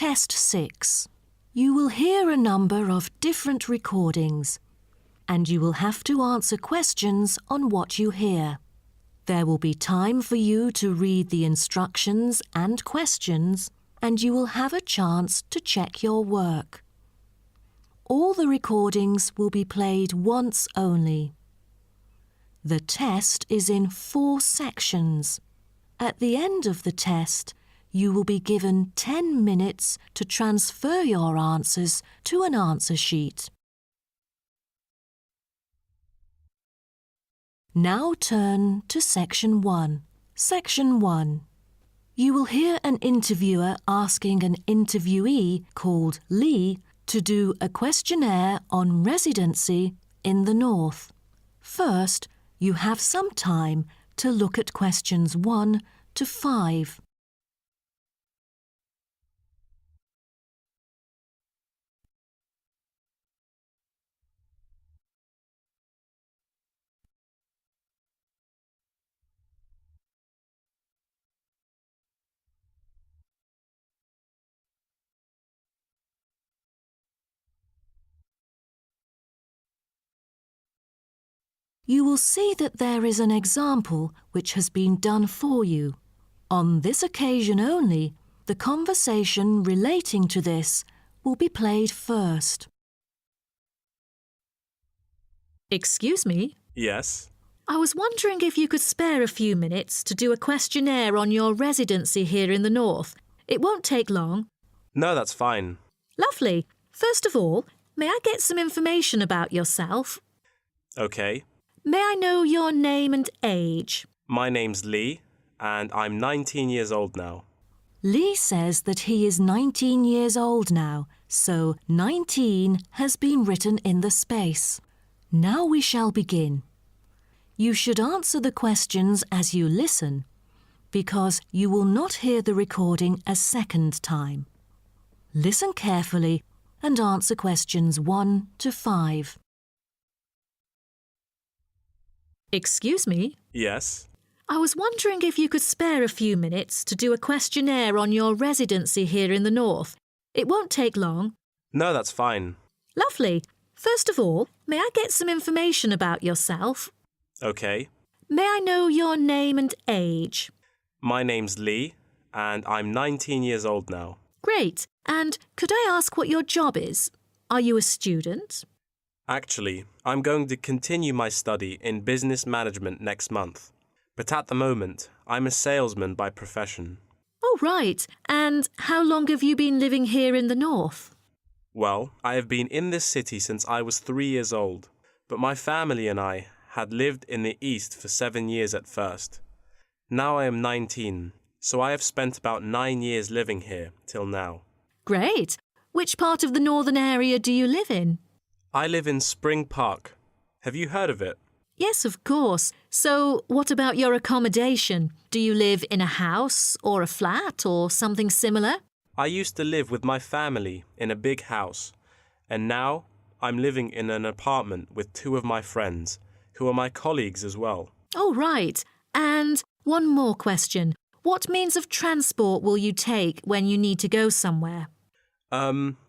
Test 6. You will hear a number of different recordings, and you will have to answer questions on what you hear. There will be time for you to read the instructions and questions, and you will have a chance to check your work. All the recordings will be played once only. The test is in 4 sections. At the end of the test, you will be given 10 minutes to transfer your answers to an answer sheet. Now turn to Section 1. Section 1. You will hear an interviewer asking an interviewee called Lee to do a questionnaire on residency in the North. First, you have some time to look at questions 1 to 5. You will see that there is an example which has been done for you. On this occasion only, the conversation relating to this will be played first. Excuse me? Yes. I was wondering if you could spare a few minutes to do a questionnaire on your residency here in the North. It won't take long. No, that's fine. Lovely. First of all, may I get some information about yourself? Okay. May I know your name and age? My name's Lee, and I'm 19 years old now. Lee says that he is 19 years old now, so 19 has been written in the space. Now we shall begin. You should answer the questions as you listen, because you will not hear the recording a second time. Listen carefully and answer questions 1 to 5. Excuse me? Yes. I was wondering if you could spare a few minutes to do a questionnaire on your residency here in the North. It won't take long. No, that's fine. Lovely. First of all, may I get some information about yourself? Okay. May I know your name and age? My name's Lee, and I'm 19 years old now. Great. And could I ask what your job is? Are you a student? Actually, I'm going to continue my study in business management next month. But at the moment, I'm a salesman by profession. Oh, right. And how long have you been living here in the North? Well, I have been in this city since I was 3 years old, but my family and I had lived in the East for 7 years at first. Now I am 19, so I have spent about 9 years living here till now. Great. Which part of the northern area do you live in? I live in Spring Park. Have you heard of it? Yes, of course. So, what about your accommodation? Do you live in a house or a flat or something similar? I used to live with my family in a big house, and now I'm living in an apartment with 2 of my friends, who are my colleagues as well. Oh, right. And one more question. What means of transport will you take when you need to go somewhere?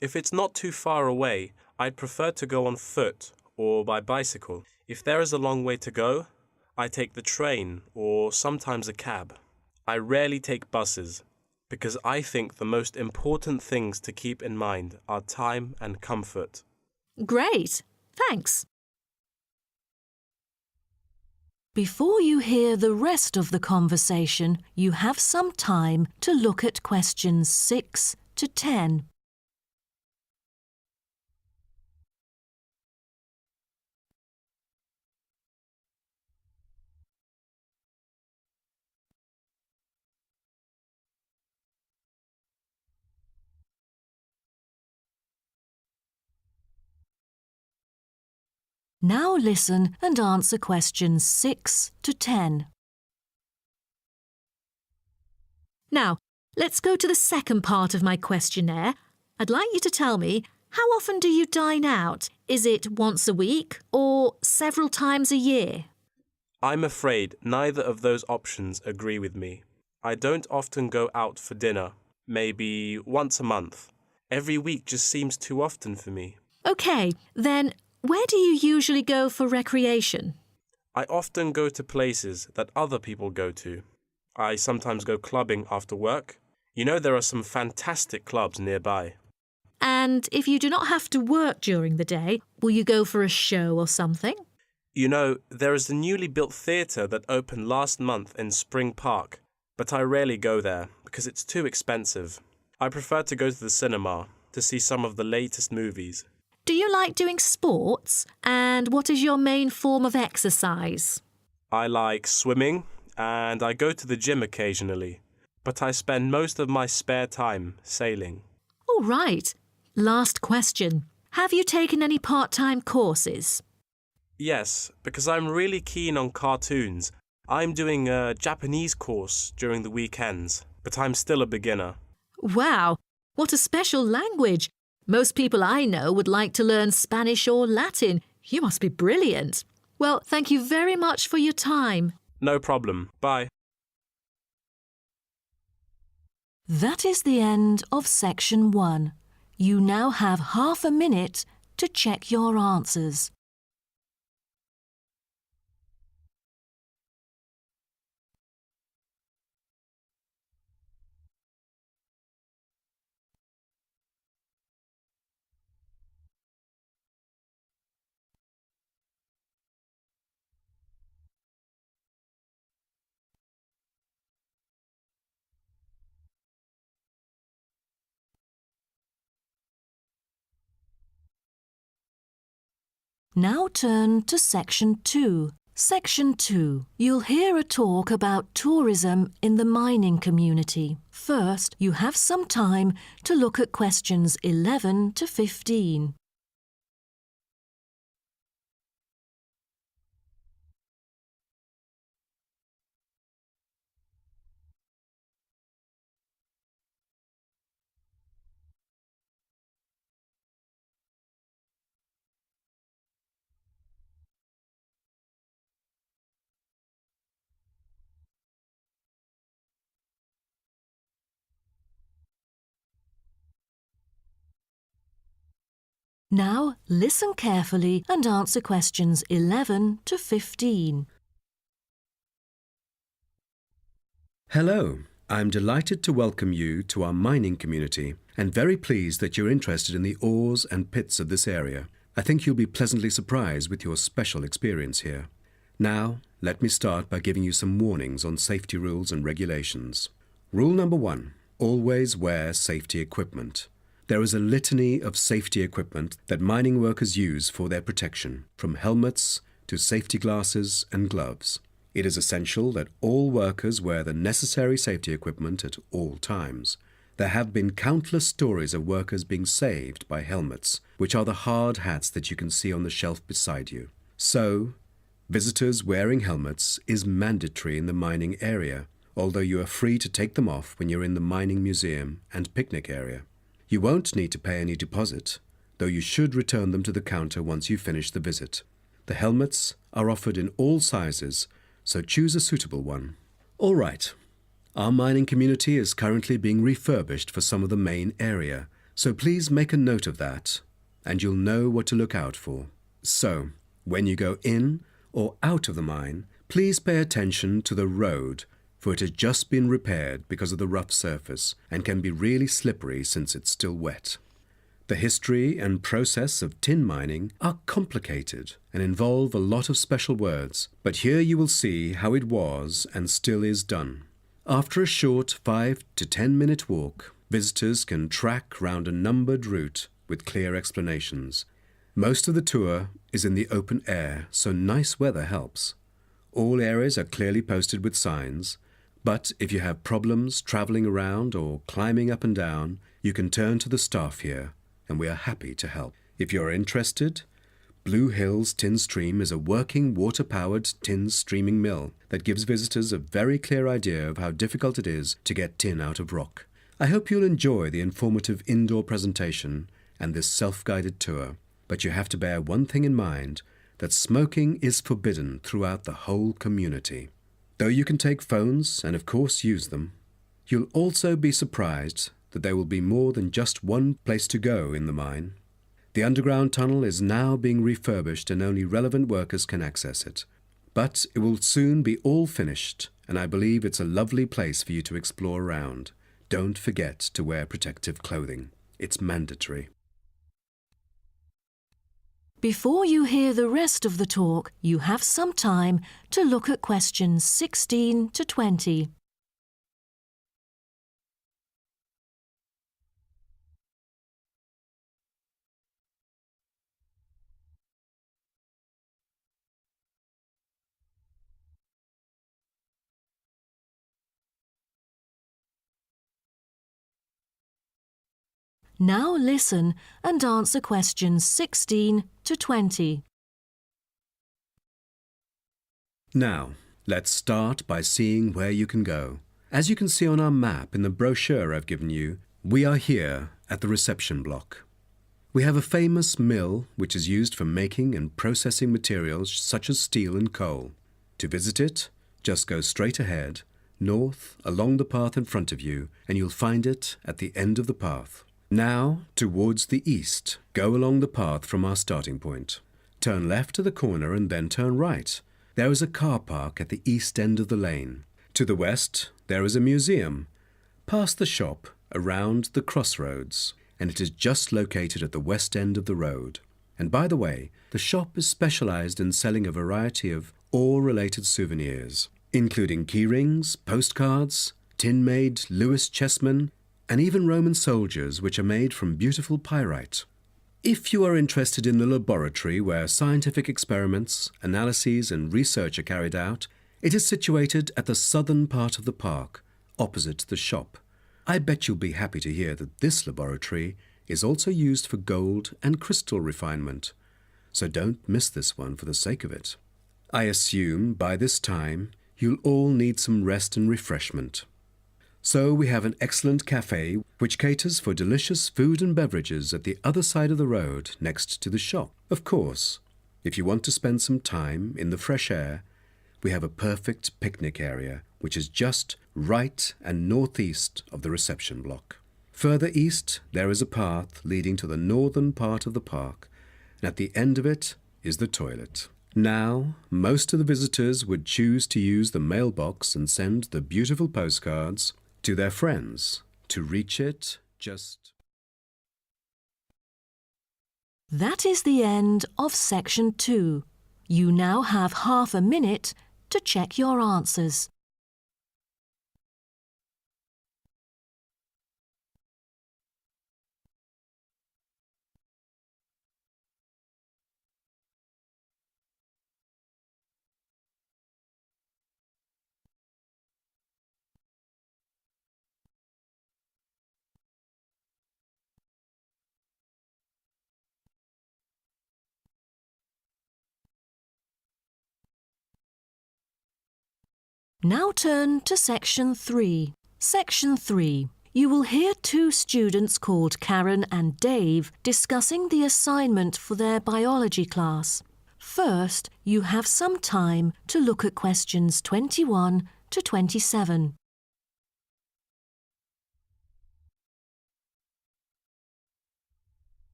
If it's not too far away, I'd prefer to go on foot or by bicycle. If there is a long way to go, I take the train or sometimes a cab. I rarely take buses because I think the most important things to keep in mind are time and comfort. Great. Thanks. Before you hear the rest of the conversation, you have some time to look at questions 6 to 10. Now listen and answer questions 6 to 10. Now, let's go to the second part of my questionnaire. I'd like you to tell me, how often do you dine out? Is it once a week or several times a year? I'm afraid neither of those options agree with me. I don't often go out for dinner. Maybe once a month. Every week just seems too often for me. OK, then where do you usually go for recreation? I often go to places that other people go to. I sometimes go clubbing after work. You know, there are some fantastic clubs nearby. And if you do not have to work during the day, will you go for a show or something? You know, there is a newly built theatre that opened last month in Spring Park, but I rarely go there because it's too expensive. I prefer to go to the cinema to see some of the latest movies. Do you like doing sports? And what is your main form of exercise? I like swimming and I go to the gym occasionally, but I spend most of my spare time sailing. All right. Last question. Have you taken any part-time courses? Yes, because I'm really keen on cartoons. I'm doing a Japanese course during the weekends, but I'm still a beginner. Wow, what a special language. Most people I know would like to learn Spanish or Latin. You must be brilliant. Well, thank you very much for your time. No problem. Bye. That is the end of section 1. You now have half a minute to check your answers. Now turn to Section 2. Section 2. You'll hear a talk about tourism in the mining community. First, you have some time to look at questions 11 to 15. Now, listen carefully and answer questions 11 to 15. Hello, I'm delighted to welcome you to our mining community and very pleased that you're interested in the ores and pits of this area. I think you'll be pleasantly surprised with your special experience here. Now, let me start by giving you some warnings on safety rules and regulations. Rule number 1, always wear safety equipment. There is a litany of safety equipment that mining workers use for their protection, from helmets to safety glasses and gloves. It is essential that all workers wear the necessary safety equipment at all times. There have been countless stories of workers being saved by helmets, which are the hard hats that you can see on the shelf beside you. So, visitors wearing helmets is mandatory in the mining area, although you are free to take them off when you're in the mining museum and picnic area. You won't need to pay any deposit, though you should return them to the counter once you finish the visit. The helmets are offered in all sizes, so choose a suitable one. All right, our mining community is currently being refurbished for some of the main area, so please make a note of that, and you'll know what to look out for. So, when you go in or out of the mine, please pay attention to the road, for it has just been repaired because of the rough surface and can be really slippery since it's still wet. The history and process of tin mining are complicated and involve a lot of special words, but here you will see how it was and still is done. After a short 5 to 10 minute walk, visitors can track round a numbered route with clear explanations. Most of the tour is in the open air, so nice weather helps. All areas are clearly posted with signs, but if you have problems travelling around or climbing up and down, you can turn to the staff here, and we are happy to help. If you're interested, Blue Hills Tin Stream is a working water-powered tin streaming mill that gives visitors a very clear idea of how difficult it is to get tin out of rock. I hope you'll enjoy the informative indoor presentation and this self-guided tour, but you have to bear one thing in mind, that smoking is forbidden throughout the whole community. Though you can take phones and of course use them, You'll also be surprised that there will be more than just one place to go in the mine. The underground tunnel is now being refurbished and only relevant workers can access it. But it will soon be all finished, and I believe it's a lovely place for you to explore around. Don't forget to wear protective clothing. It's mandatory. Before you hear the rest of the talk, you have some time to look at questions 16 to 20. Now listen and answer questions 16 to 20. Now, let's start by seeing where you can go. As you can see on our map in the brochure I've given you, we are here at the reception block. We have a famous mill which is used for making and processing materials such as steel and coal. To visit it, just go straight ahead, north, along the path in front of you, and you'll find it at the end of the path. Now, towards the east, go along the path from our starting point. Turn left to the corner and then turn right. There is a car park at the east end of the lane. To the west, there is a museum. Past the shop, around the crossroads, and it is just located at the west end of the road. And by the way, the shop is specialized in selling a variety of ore-related souvenirs, including key rings, postcards, tin-made Lewis chessmen, and even Roman soldiers which are made from beautiful pyrite. If you are interested in the laboratory where scientific experiments, analyses and research are carried out, it is situated at the southern part of the park, opposite the shop. I bet you'll be happy to hear that this laboratory is also used for gold and crystal refinement, so don't miss this one for the sake of it. I assume by this time you'll all need some rest and refreshment. So we have an excellent cafe which caters for delicious food and beverages at the other side of the road next to the shop. Of course, if you want to spend some time in the fresh air, we have a perfect picnic area which is just right and northeast of the reception block. Further east, there is a path leading to the northern part of the park, and at the end of it is the toilet. Now, most of the visitors would choose to use the mailbox and send the beautiful postcards to their friends. To reach it, just... That is the end of section 2. You now have half a minute to check your answers. Now turn to section 3. Section 3. You will hear two students called Karen and Dave discussing the assignment for their biology class. First, you have some time to look at questions 21 to 27.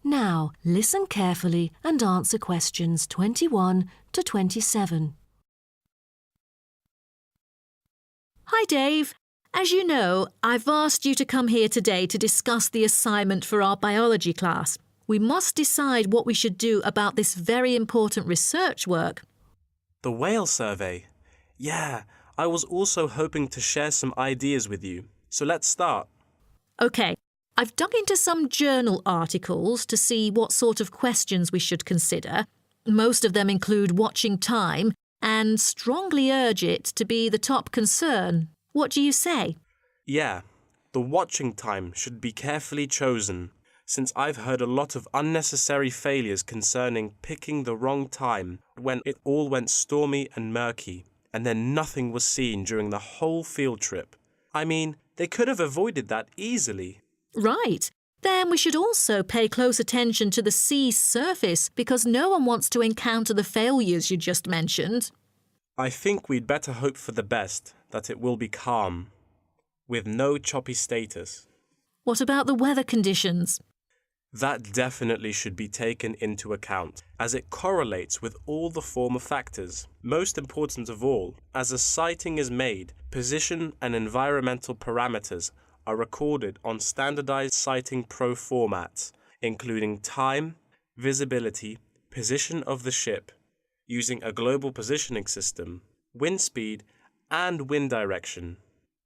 Now, listen carefully and answer questions 21 to 27. Hi, Dave. As you know, I've asked you to come here today to discuss the assignment for our biology class. We must decide what we should do about this very important research work. The whale survey. Yeah, I was also hoping to share some ideas with you. So let's start. OK, I've dug into some journal articles to see what sort of questions we should consider. Most of them include watching time and strongly urge it to be the top concern. What do you say? Yeah, the watching time should be carefully chosen. since I've heard a lot of unnecessary failures concerning picking the wrong time when it all went stormy and murky, and then nothing was seen during the whole field trip. I mean, they could have avoided that easily. Right. Then we should also pay close attention to the sea's surface because no one wants to encounter the failures you just mentioned. I think we'd better hope for the best, that it will be calm, with no choppy status. What about the weather conditions? That definitely should be taken into account, as it correlates with all the former factors. Most important of all, as a sighting is made, position and environmental parameters are recorded on standardized sighting pro formats, including time, visibility, position of the ship, using a global positioning system, wind speed, and wind direction.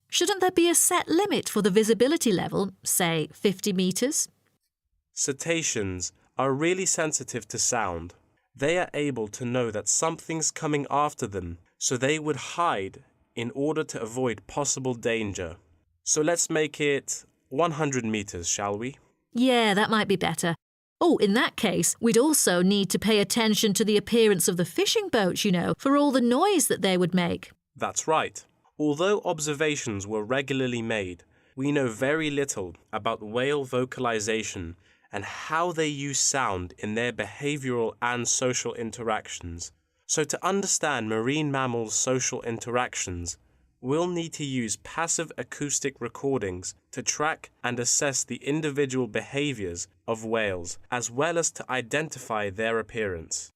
Shouldn't there be a set limit for the visibility level, say 50 metres? Cetaceans are really sensitive to sound. They are able to know that something's coming after them, so they would hide in order to avoid possible danger. So let's make it 100 meters, shall we? Yeah, that might be better. Oh, in that case, we'd also need to pay attention to the appearance of the fishing boats, for all the noise that they would make. That's right. Although observations were regularly made, we know very little about whale vocalization and how they use sound in their behavioral and social interactions. So to understand marine mammals' social interactions, we'll need to use passive acoustic recordings to track and assess the individual behaviors of whales, as well as to identify their appearance.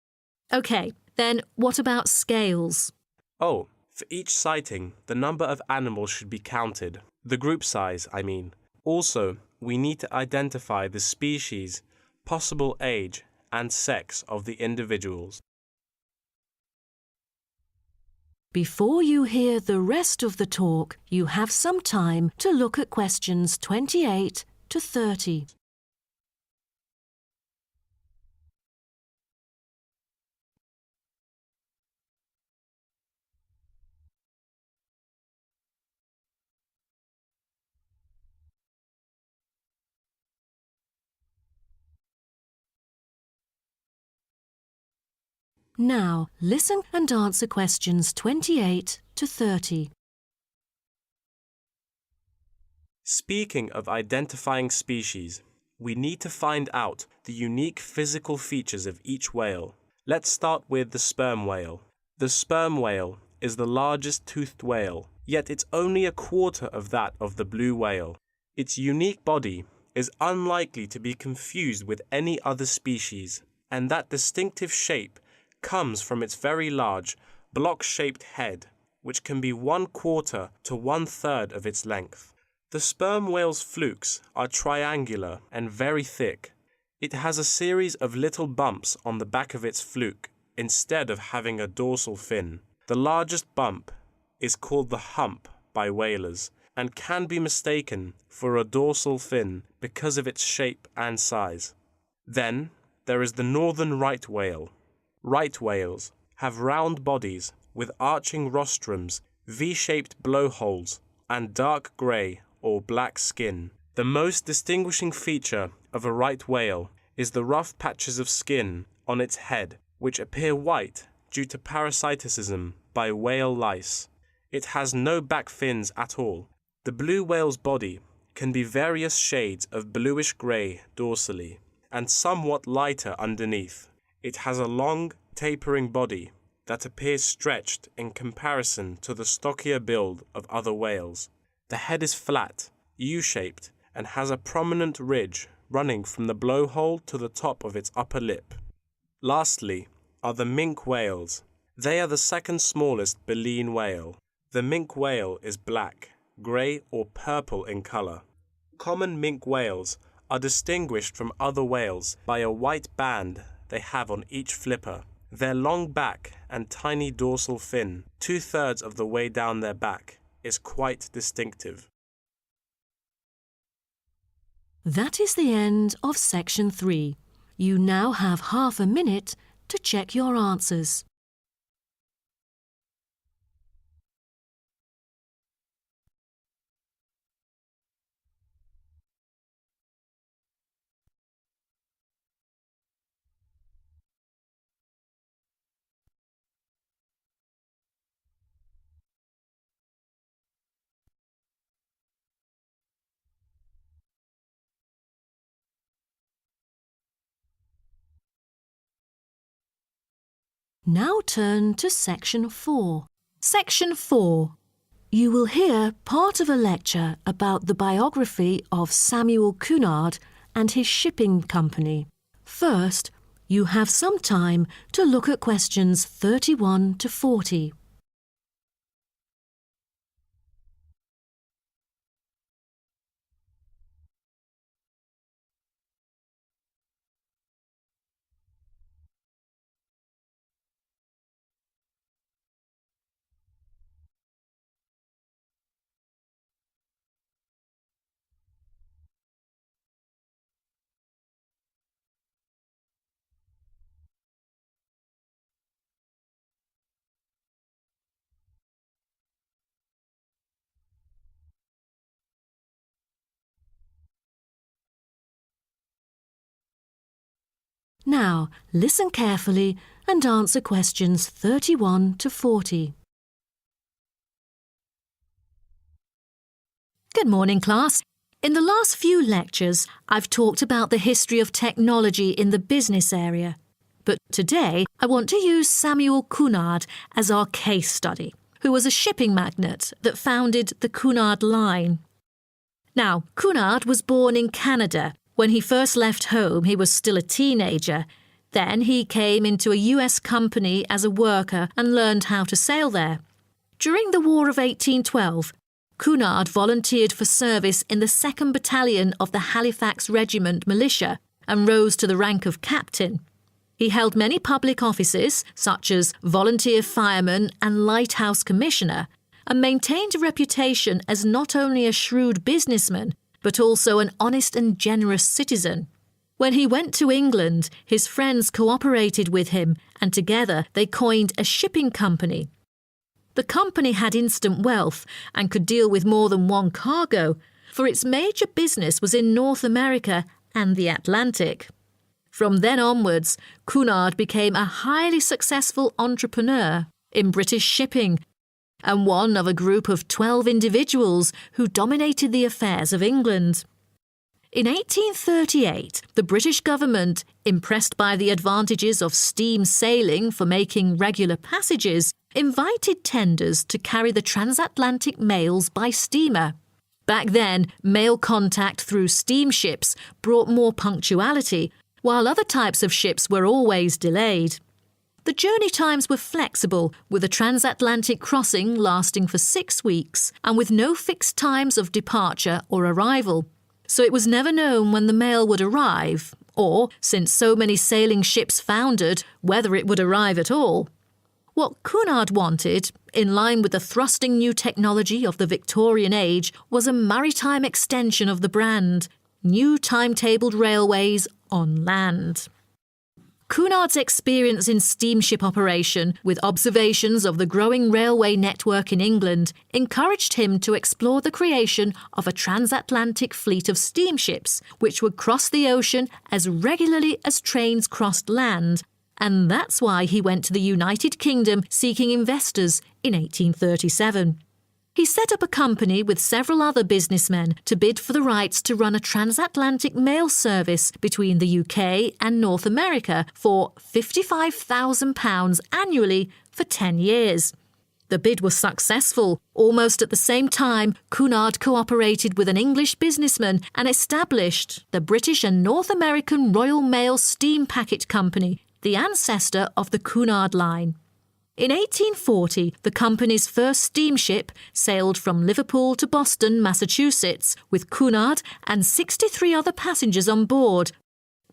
OK, then what about scales? Oh, for each sighting, the number of animals should be counted. The group size, I mean. Also, we need to identify the species, possible age, and sex of the individuals. Before you hear the rest of the talk, you have some time to look at questions 28 to 30. Now, listen and answer questions 28 to 30. Speaking of identifying species, we need to find out the unique physical features of each whale. Let's start with the sperm whale. The sperm whale is the largest toothed whale, yet it's only a quarter of that of the blue whale. Its unique body is unlikely to be confused with any other species, and that distinctive shape comes from its very large, block-shaped head, which can be 1/4 to 1/3 of its length. The sperm whale's flukes are triangular and very thick. It has a series of little bumps on the back of its fluke instead of having a dorsal fin. The largest bump is called the hump by whalers and can be mistaken for a dorsal fin because of its shape and size. Then there is the northern right whale. Right whales have round bodies with arching rostrums, V-shaped blowholes, and dark grey or black skin. The most distinguishing feature of a right whale is the rough patches of skin on its head, which appear white due to parasitism by whale lice. It has no back fins at all. The blue whale's body can be various shades of bluish-grey dorsally and somewhat lighter underneath. It has a long, tapering body that appears stretched in comparison to the stockier build of other whales. The head is flat, U-shaped, and has a prominent ridge running from the blowhole to the top of its upper lip. Lastly are the minke whales. They are the second smallest baleen whale. The minke whale is black, grey or purple in colour. Common minke whales are distinguished from other whales by a white band they have on each flipper. Their long back and tiny dorsal fin, 2/3 of the way down their back, is quite distinctive. That is the end of section 3. You now have half a minute to check your answers. Now turn to Section 4. Section 4. You will hear part of a lecture about the biography of Samuel Cunard and his shipping company. First, you have some time to look at questions 31 to 40. Now, listen carefully and answer questions 31 to 40. Good morning, class. In the last few lectures, I've talked about the history of technology in the business area. But today, I want to use Samuel Cunard as our case study, who was a shipping magnate that founded the Cunard Line. Now, Cunard was born in Canada. When he first left home, he was still a teenager. Then he came into a US company as a worker and learned how to sail there. During the War of 1812, Cunard volunteered for service in the 2nd Battalion of the Halifax Regiment Militia and rose to the rank of captain. He held many public offices, such as volunteer fireman and lighthouse commissioner, and maintained a reputation as not only a shrewd businessman, but also an honest and generous citizen. When he went to England, his friends cooperated with him, and together they coined a shipping company. The company had instant wealth and could deal with more than one cargo, for its major business was in North America and the Atlantic. From then onwards, Cunard became a highly successful entrepreneur in British shipping, and one of a group of 12 individuals who dominated the affairs of England. In 1838, the British government, impressed by the advantages of steam sailing for making regular passages, invited tenders to carry the transatlantic mails by steamer. Back then, mail contact through steamships brought more punctuality, while other types of ships were always delayed. The journey times were flexible, with a transatlantic crossing lasting for 6 weeks and with no fixed times of departure or arrival. So it was never known when the mail would arrive, or, since so many sailing ships foundered, whether it would arrive at all. What Cunard wanted, in line with the thrusting new technology of the Victorian age, was a maritime extension of the brand, new timetabled railways on land. Cunard's experience in steamship operation, with observations of the growing railway network in England, encouraged him to explore the creation of a transatlantic fleet of steamships, which would cross the ocean as regularly as trains crossed land, and that's why he went to the United Kingdom seeking investors in 1837. He set up a company with several other businessmen to bid for the rights to run a transatlantic mail service between the UK and North America for £55,000 annually for 10 years. The bid was successful. Almost at the same time, Cunard cooperated with an English businessman and established the British and North American Royal Mail Steam Packet Company, the ancestor of the Cunard Line. In 1840, the company's first steamship sailed from Liverpool to Boston, Massachusetts, with Cunard and 63 other passengers on board,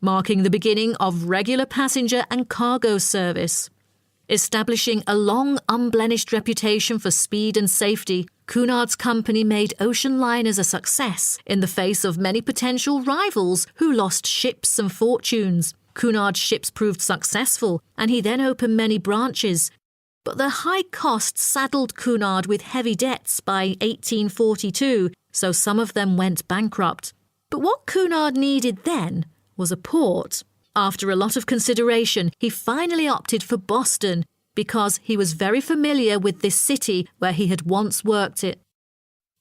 marking the beginning of regular passenger and cargo service. Establishing a long, unblemished reputation for speed and safety, Cunard's company made ocean liners a success in the face of many potential rivals who lost ships and fortunes. Cunard's ships proved successful, and he then opened many branches. But the high costs saddled Cunard with heavy debts by 1842, so some of them went bankrupt. But what Cunard needed then was a port. After a lot of consideration, he finally opted for Boston because he was very familiar with this city where he had once worked it.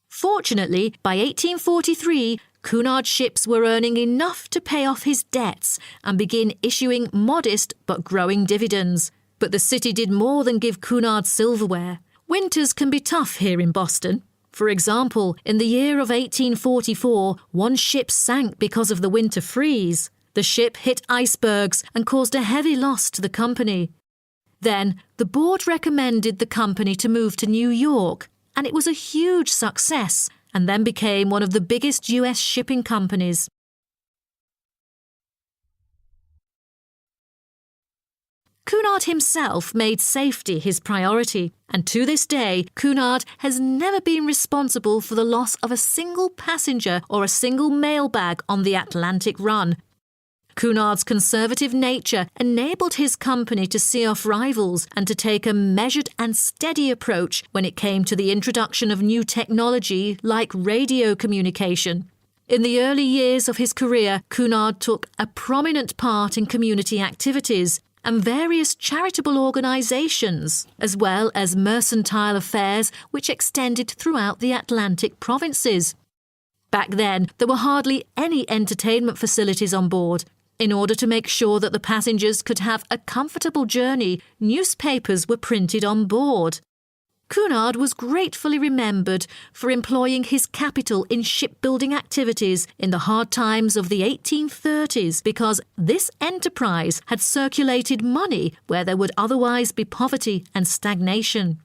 Fortunately, by 1843, Cunard's ships were earning enough to pay off his debts and begin issuing modest but growing dividends. But the city did more than give Cunard silverware. Winters can be tough here in Boston. For example, in the year of 1844, one ship sank because of the winter freeze. The ship hit icebergs and caused a heavy loss to the company. Then, the board recommended the company to move to New York, and it was a huge success, and then became one of the biggest US shipping companies. Cunard himself made safety his priority, and to this day, Cunard has never been responsible for the loss of a single passenger or a single mail bag on the Atlantic run. Cunard's conservative nature enabled his company to see off rivals and to take a measured and steady approach when it came to the introduction of new technology like radio communication. In the early years of his career, Cunard took a prominent part in community activities and various charitable organisations, as well as mercantile affairs which extended throughout the Atlantic provinces. Back then, there were hardly any entertainment facilities on board. In order to make sure that the passengers could have a comfortable journey, newspapers were printed on board. Cunard was gratefully remembered for employing his capital in shipbuilding activities in the hard times of the 1830s because this enterprise had circulated money where there would otherwise be poverty and stagnation.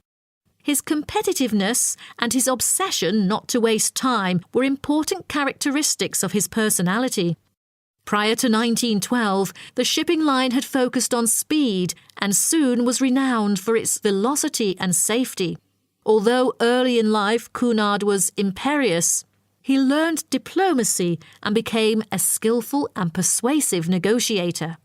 His competitiveness and his obsession not to waste time were important characteristics of his personality. Prior to 1912, the shipping line had focused on speed and soon was renowned for its velocity and safety. Although early in life Cunard was imperious, he learned diplomacy and became a skillful and persuasive negotiator.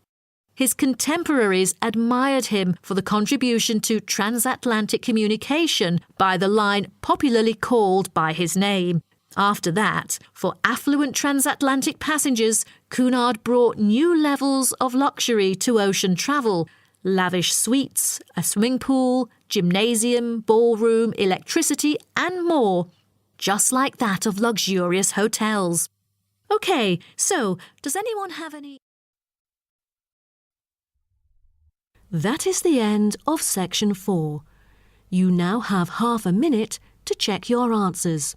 His contemporaries admired him for the contribution to transatlantic communication by the line popularly called by his name. After that, for affluent transatlantic passengers, Cunard brought new levels of luxury to ocean travel: lavish suites, a swimming pool, gymnasium, ballroom, electricity, and more, just like that of luxurious hotels. OK, so does anyone have any? That is the end of section 4. You now have half a minute to check your answers.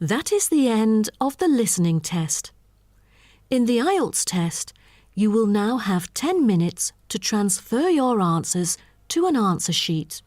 That is the end of the listening test. In the Ielts test, you will now have 10 minutes to transfer your answers to an answer sheet.